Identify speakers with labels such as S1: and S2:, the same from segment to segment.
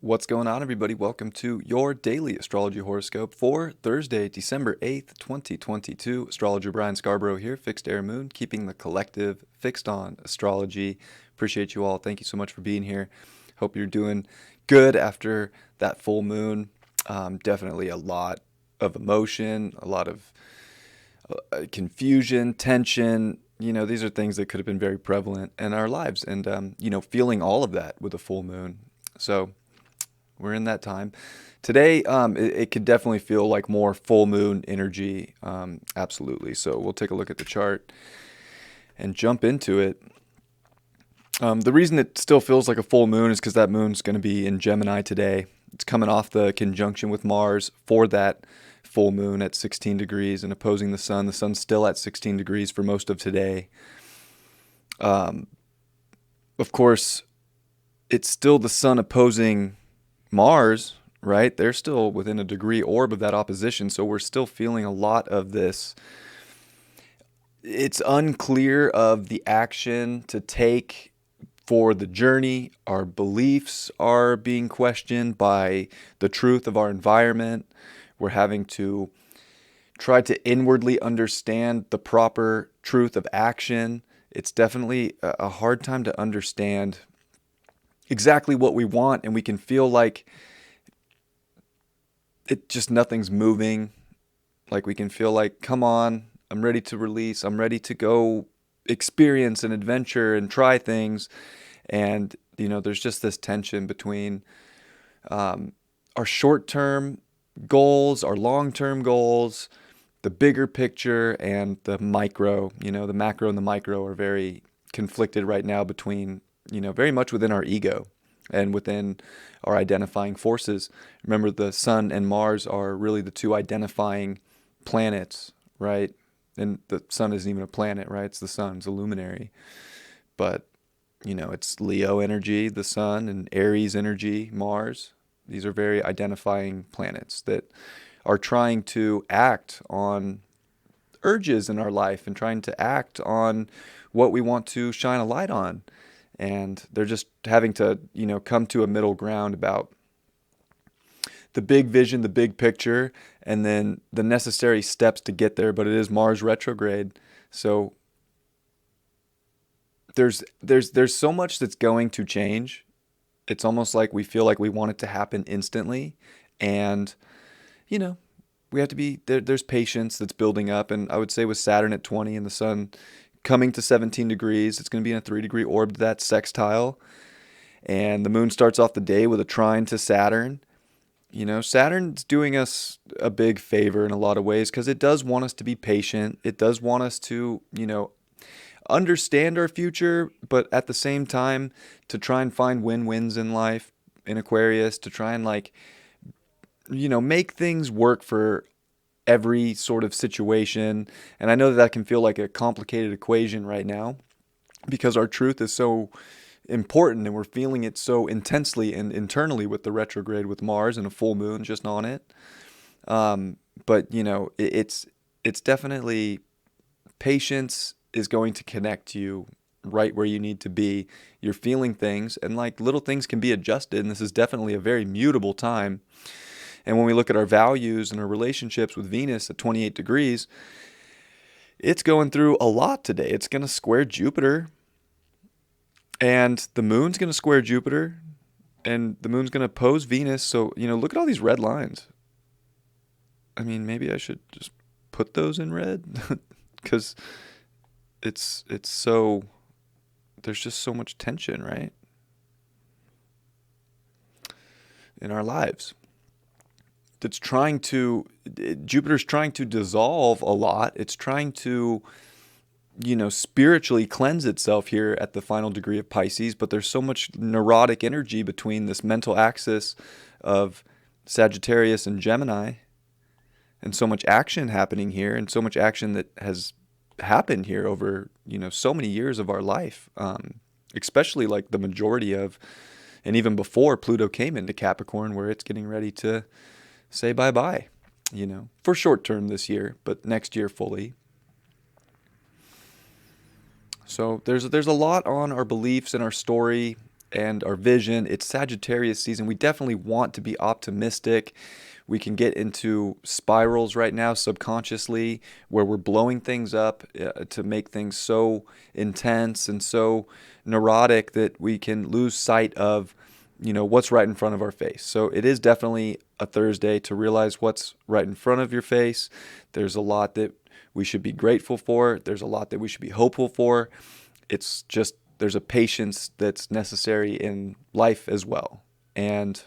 S1: What's going on, everybody? Welcome to your daily astrology horoscope for Thursday, December 8th, 2022. Astrologer Brian Scarborough here, Fixed Air Moon, keeping the collective fixed on astrology. Appreciate you all. Thank you so much for being here. Hope you're doing good after that full moon. Definitely a lot of emotion, a lot of confusion, tension. These are things that could have been very prevalent in our lives, and feeling all of that with a full moon. So we're in that time. Today, it could definitely feel like more full moon energy, absolutely. So we'll take a look at the chart and jump into it. The reason it still feels like a full moon is because that moon's going to be in Gemini today. It's coming off the conjunction with Mars for that full moon at 16 degrees and opposing the sun. The sun's still at 16 degrees for most of today. Of course, it's still the sun opposing Mars, right? They're still within a degree orb of that opposition, so we're still feeling a lot of this. It's unclear of the action to take for the journey. Our beliefs are being questioned by the truth of our environment. We're having to try to inwardly understand the proper truth of action. It's definitely a hard time to understand exactly what we want, and we can feel like it just nothing's moving. Like we can feel like, come on, I'm ready to release. I'm ready to go experience an adventure and try things. And, there's just this tension between our short-term goals, our long-term goals, the bigger picture, and the micro. The macro and the micro are very conflicted right now between very much within our ego and within our identifying forces. Remember, the sun and Mars are really the two identifying planets, right? And the sun isn't even a planet, right? It's the sun, it's a luminary. But, it's Leo energy, the sun, and Aries energy, Mars. These are very identifying planets that are trying to act on urges in our life and trying to act on what we want to shine a light on. And they're just having to, come to a middle ground about the big vision, the big picture, and then the necessary steps to get there. But it is Mars retrograde. So there's so much that's going to change. It's almost like we feel like we want it to happen instantly. And, we have to be, there's patience that's building up. And I would say with Saturn at 20 and the sun coming to 17 degrees, it's going to be in a 3-degree orb to that sextile. And the moon starts off the day with a trine to Saturn. Saturn's doing us a big favor in a lot of ways because it does want us to be patient. It does want us to, understand our future, but at the same time to try and find win-wins in life in Aquarius, to try and make things work for every sort of situation. And I know that can feel like a complicated equation right now because our truth is so important and we're feeling it so intensely and internally with the retrograde with Mars and a full moon just on it. But it's definitely patience is going to connect you right where you need to be. You're feeling things and little things can be adjusted. And this is definitely a very mutable time. And when we look at our values and our relationships with Venus at 28 degrees, it's going through a lot today. It's going to square Jupiter, and the moon's going to square Jupiter, and the moon's going to oppose Venus. So, look at all these red lines. I mean, maybe I should just put those in red because it's so, there's just so much tension, right? In our lives. Jupiter's trying to dissolve a lot. It's trying to, spiritually cleanse itself here at the final degree of Pisces, but there's so much neurotic energy between this mental axis of Sagittarius and Gemini, and so much action happening here, and so much action that has happened here over, so many years of our life. especially like the majority of, and even before Pluto came into Capricorn, where it's getting ready to say bye-bye, for short term this year, but next year fully. So there's a lot on our beliefs and our story and our vision. It's Sagittarius season. We definitely want to be optimistic. We can get into spirals right now subconsciously where we're blowing things up to make things so intense and so neurotic that we can lose sight of, what's right in front of our face. So it is definitely a Thursday to realize what's right in front of your face. There's a lot that we should be grateful for. There's a lot that we should be hopeful for. It's just there's a patience that's necessary in life as well. And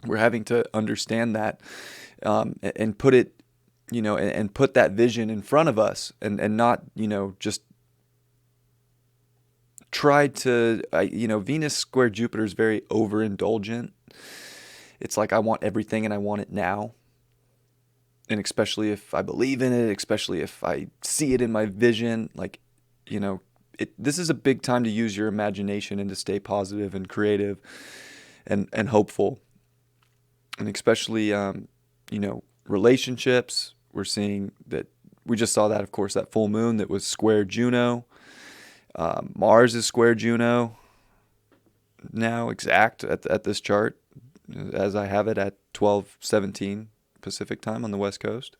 S1: we're having to understand that and put it, and put that vision in front of us and not, just try to, Venus square Jupiter is very overindulgent. It's like I want everything and I want it now. And especially if I believe in it, especially if I see it in my vision, like, this is a big time to use your imagination and to stay positive and creative and hopeful. And especially, relationships. We're seeing that we just saw that, of course, that full moon that was square Juno. Mars is square Juno now, exact at this chart, as I have it at 12:17 Pacific time on the West Coast.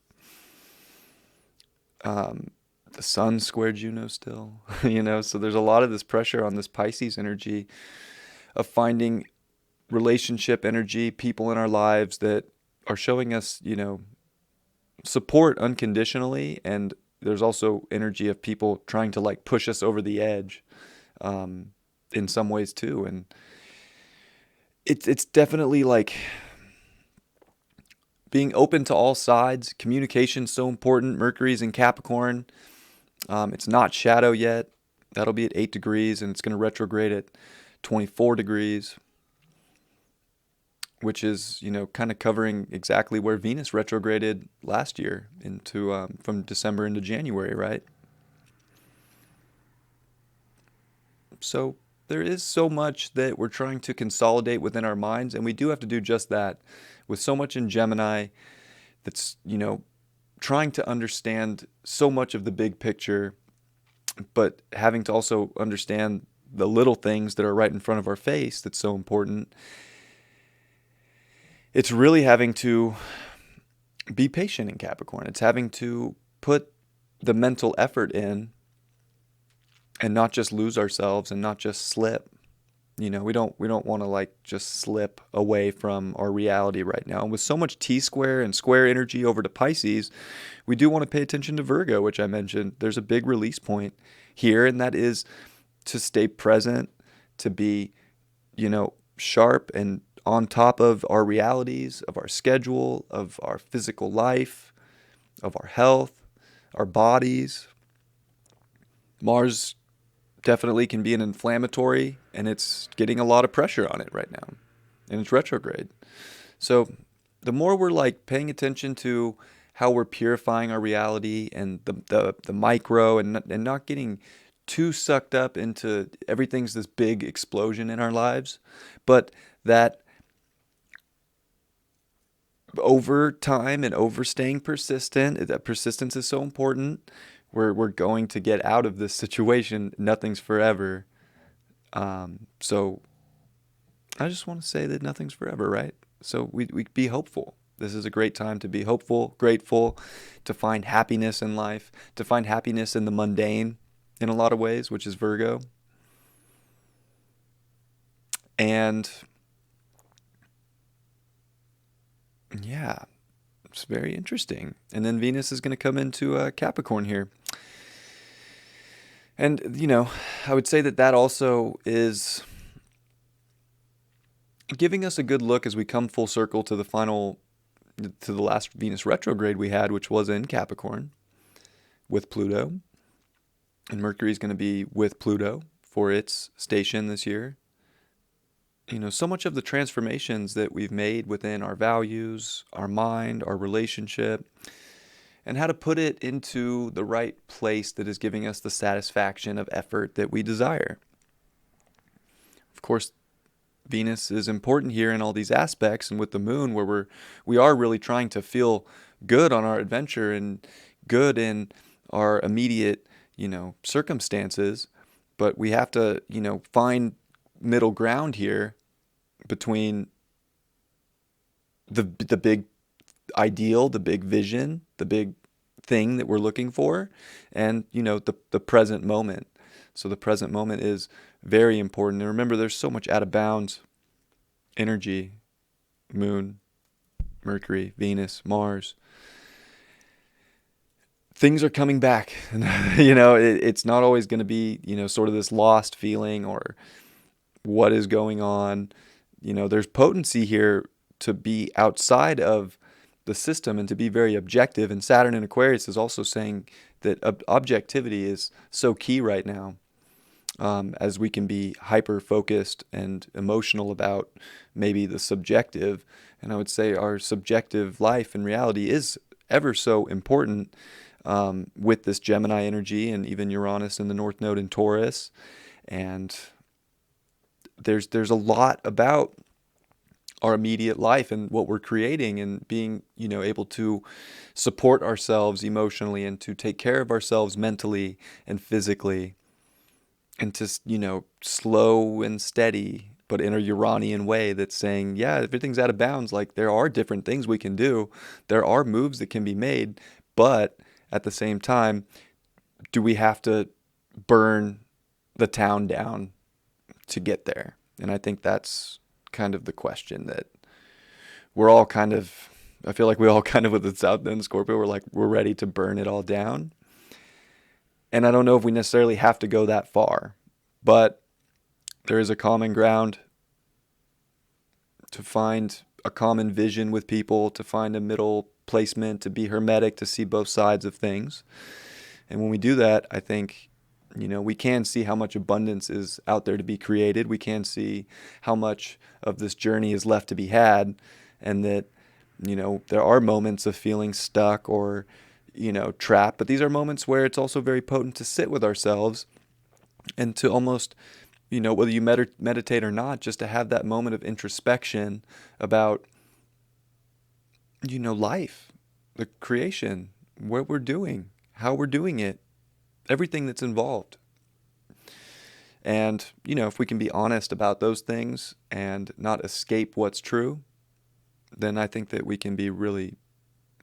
S1: The sun square Juno still, so there's a lot of this pressure on this Pisces energy of finding relationship energy, people in our lives that are showing us, support unconditionally. And there's also energy of people trying to like push us over the edge in some ways too. And it's definitely like being open to all sides. Communication so important. Mercury's in Capricorn. It's not shadow yet. That'll be at 8 degrees, and it's going to retrograde at 24 degrees, which is, kind of covering exactly where Venus retrograded last year into from December into January, right? So there is so much that we're trying to consolidate within our minds, and we do have to do just that. With so much in Gemini that's, trying to understand so much of the big picture, but having to also understand the little things that are right in front of our face that's so important. It's really having to be patient in Capricorn. It's having to put the mental effort in and not just lose ourselves and not just slip. We don't want to like just slip away from our reality right now. And with so much T-square and square energy over to Pisces, we do want to pay attention to Virgo, which I mentioned. There's a big release point here, and that is to stay present, to be, sharp and on top of our realities, of our schedule, of our physical life, of our health, our bodies. Mars definitely can be an inflammatory, and it's getting a lot of pressure on it right now, and it's retrograde. So the more we're like paying attention to how we're purifying our reality and the micro and not getting too sucked up into everything's this big explosion in our lives, but that over time and over staying persistent, that persistence is so important. We're going to get out of this situation. Nothing's forever. So I just want to say that nothing's forever, right? So we be hopeful. This is a great time to be hopeful, grateful, to find happiness in life, to find happiness in the mundane in a lot of ways, which is Virgo. And yeah, it's very interesting. And then Venus is going to come into Capricorn here. And, I would say that also is giving us a good look as we come full circle to the last Venus retrograde we had, which was in Capricorn with Pluto. And Mercury is going to be with Pluto for its station this year. So much of the transformations that we've made within our values, our mind, our relationship, and how to put it into the right place that is giving us the satisfaction of effort that we desire. of course, Venus is important here in all these aspects, and with the moon, where we are really trying to feel good on our adventure and good in our immediate, circumstances, but we have to, find middle ground here between the big ideal, the big vision, the big thing that we're looking for, and the present moment. So the present moment is very important. And remember, there's so much out of bounds energy, moon, Mercury, Venus, Mars. Things are coming back. It's not always going to be, sort of this lost feeling or what is going on. There's potency here to be outside of the system and to be very objective. And Saturn in Aquarius is also saying that objectivity is so key right now, as we can be hyper focused and emotional about maybe the subjective. And I would say our subjective life and reality is ever so important, with this Gemini energy and even Uranus in the North Node in Taurus. And there's a lot about our immediate life and what we're creating and being, able to support ourselves emotionally and to take care of ourselves mentally and physically, and to, slow and steady, but in a Uranian way that's saying, yeah, everything's out of bounds. Like, there are different things we can do. There are moves that can be made, but at the same time, do we have to burn the town down to get there? And I think that's kind of the question that I feel like we all kind of with the South Node Scorpio, we're ready to burn it all down. And I don't know if we necessarily have to go that far, but there is a common ground to find a common vision with people, to find a middle placement, to be hermetic, to see both sides of things. And when we do that, I think, we can see how much abundance is out there to be created. We can see how much of this journey is left to be had, and that, there are moments of feeling stuck or, trapped, but these are moments where it's also very potent to sit with ourselves and to almost, whether you meditate or not, just to have that moment of introspection about, life, the creation, what we're doing, how we're doing it, everything that's involved. And, if we can be honest about those things and not escape what's true, then I think that we can be really,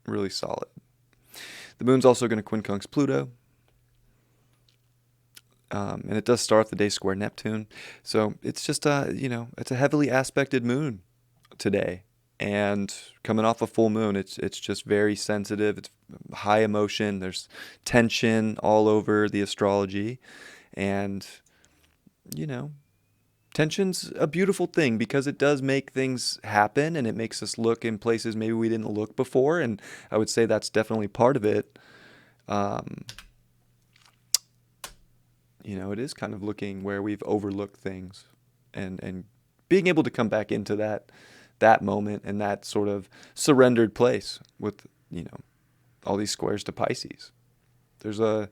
S1: really solid. The moon's also going to quincunx Pluto. And it does start off the day square Neptune. So it's just, it's a heavily aspected moon today. And coming off a full moon, it's just very sensitive. It's high emotion. There's tension all over the astrology. And, tension's a beautiful thing because it does make things happen and it makes us look in places maybe we didn't look before. And I would say that's definitely part of it. It is kind of looking where we've overlooked things and being able to come back into that moment and that sort of surrendered place with, all these squares to Pisces. There's I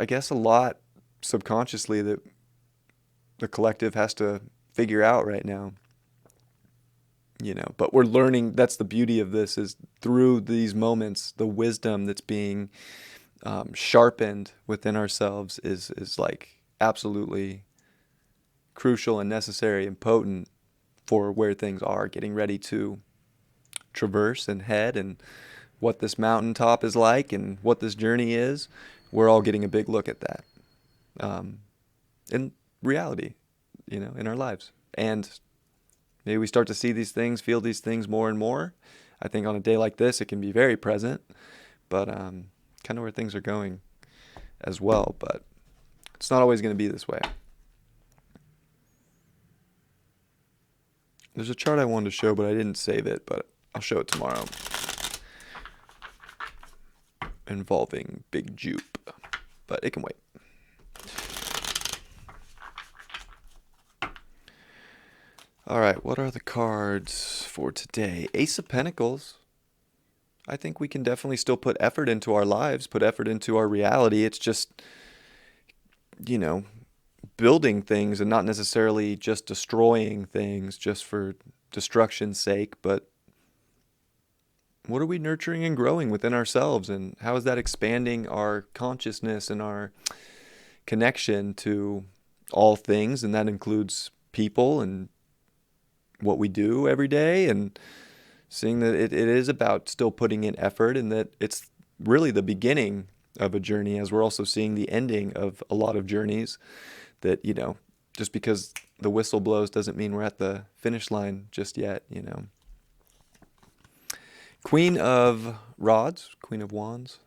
S1: guess a lot subconsciously that the collective has to figure out right now. But we're learning. That's the beauty of this, is through these moments, the wisdom that's being sharpened within ourselves is like absolutely crucial and necessary and potent for where things are getting ready to traverse and head, and what this mountaintop is like and what this journey is. We're all getting a big look at that in reality, in our lives. And maybe we start to see these things, feel these things more and more. I think on a day like this, it can be very present, but kind of where things are going as well. But it's not always going to be this way. There's a chart I wanted to show, but I didn't save it, but I'll show it tomorrow. Involving Big Jupe, but it can wait. All right, what are the cards for today? Ace of Pentacles. I think we can definitely still put effort into our lives, put effort into our reality. It's just, building things and not necessarily just destroying things just for destruction's sake, but what are we nurturing and growing within ourselves, and how is that expanding our consciousness and our connection to all things, and that includes people and what we do every day, and seeing that it is about still putting in effort, and that it's really the beginning of a journey, as we're also seeing the ending of a lot of journeys, that, just because the whistle blows doesn't mean we're at the finish line just yet. Queen of Rods, Queen of Wands.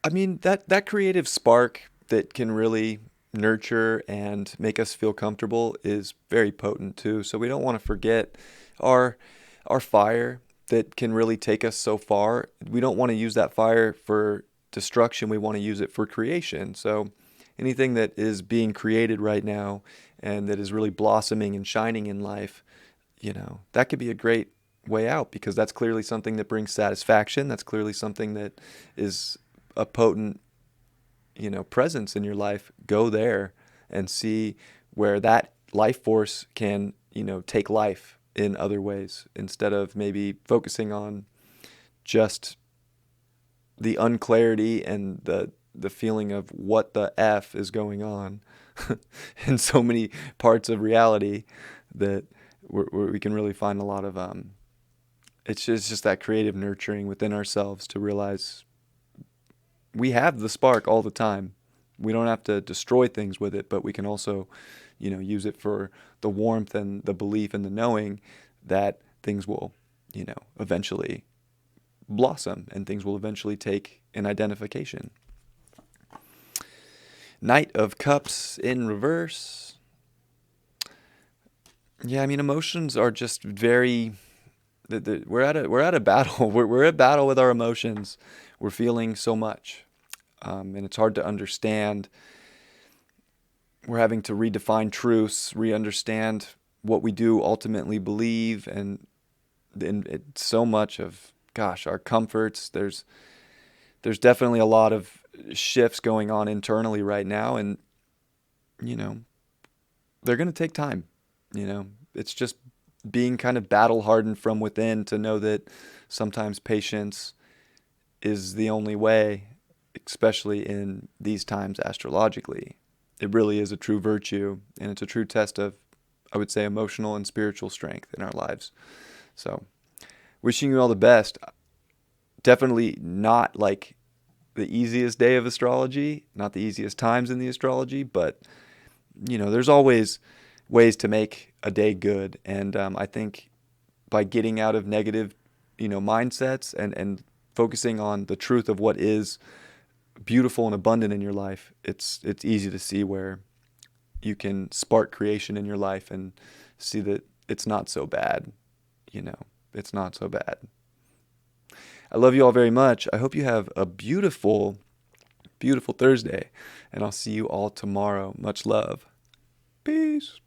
S1: I mean, that creative spark that can really nurture and make us feel comfortable is very potent too. So we don't want to forget our fire that can really take us so far. We don't want to use that fire for destruction. We want to use it for creation. So anything that is being created right now and that is really blossoming and shining in life, that could be a great way out, because that's clearly something that brings satisfaction. That's clearly something that is a potent, presence in your life. Go there and see where that life force can, take life in other ways, instead of maybe focusing on just the unclarity and the feeling of what the F is going on in so many parts of reality, that we can really find a lot of it's just that creative nurturing within ourselves to realize we have the spark all the time. We don't have to destroy things with it, but we can also, use it for the warmth and the belief and the knowing that things will, eventually blossom, and things will eventually take an identification. Knight of Cups in reverse. Yeah, I mean, emotions are just very. We're at a battle. We're at battle with our emotions. We're feeling so much, and it's hard to understand. We're having to redefine truths, re-understand what we do ultimately believe, and it's so much of, gosh, our comforts. There's definitely a lot of shifts going on internally right now, and they're going to take time. It's just being kind of battle hardened from within to know that sometimes patience is the only way, especially in these times astrologically. It really is a true virtue, and it's a true test of, I would say, emotional and spiritual strength in our lives. So, wishing you all the best. Definitely not like the easiest day of astrology, not the easiest times in the astrology, but there's always ways to make a day good. And I think by getting out of negative, mindsets, and focusing on the truth of what is beautiful and abundant in your life, it's easy to see where you can spark creation in your life and see that it's not so bad. It's not so bad. I love you all very much. I hope you have a beautiful, beautiful Thursday, and I'll see you all tomorrow. Much love. Peace.